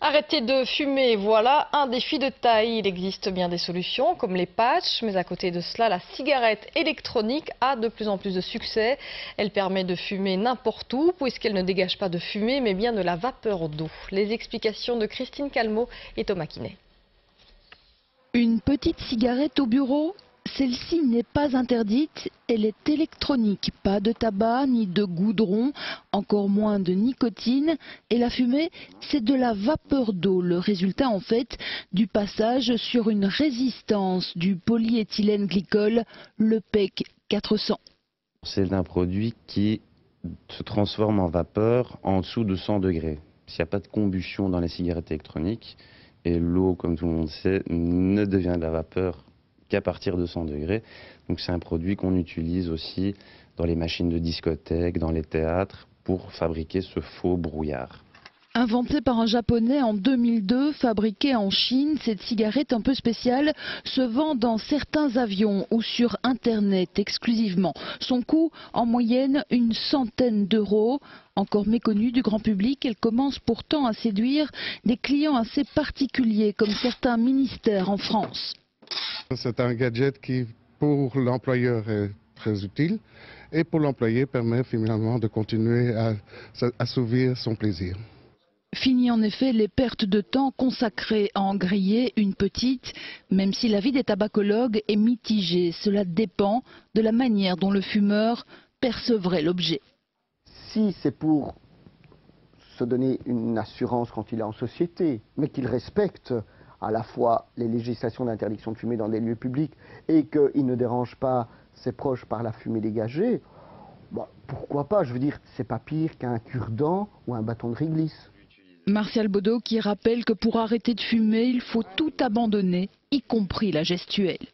Arrêter de fumer, voilà un défi de taille. Il existe bien des solutions comme les patchs, mais à côté de cela, la cigarette électronique a de plus en plus de succès. Elle permet de fumer n'importe où puisqu'elle ne dégage pas de fumée mais bien de la vapeur d'eau. Les explications de Christine Calmot et Thomas Quinet. Une petite cigarette au bureau? Celle-ci n'est pas interdite, elle est électronique. Pas de tabac ni de goudron, encore moins de nicotine. Et la fumée, c'est de la vapeur d'eau. Le résultat en fait du passage sur une résistance du polyéthylène glycol, le PEC 400. C'est un produit qui se transforme en vapeur en dessous de 100 degrés. S'il n'y a pas de combustion dans les cigarettes électroniques, et l'eau, comme tout le monde sait, ne devient de la vapeur qu'à partir de 100 degrés. Donc c'est un produit qu'on utilise aussi dans les machines de discothèque, dans les théâtres, pour fabriquer ce faux brouillard. Inventée par un Japonais en 2002, fabriquée en Chine, cette cigarette un peu spéciale se vend dans certains avions ou sur Internet exclusivement. Son coût, en moyenne, une centaine d'euros. Encore méconnue du grand public, elle commence pourtant à séduire des clients assez particuliers, comme certains ministères en France. C'est un gadget qui, pour l'employeur, est très utile et pour l'employé permet finalement de continuer à assouvir son plaisir. Fini en effet les pertes de temps consacrées à en griller une petite, même si l'avis des tabacologues est mitigé. Cela dépend de la manière dont le fumeur percevrait l'objet. Si c'est pour se donner une assurance quand il est en société, mais qu'il respecte à la fois les législations d'interdiction de fumer dans des lieux publics et qu'il ne dérange pas ses proches par la fumée dégagée, bon, pourquoi pas? Je veux dire, c'est pas pire qu'un cure-dent ou un bâton de réglisse. Martial Baudot qui rappelle que pour arrêter de fumer, il faut tout abandonner, y compris la gestuelle.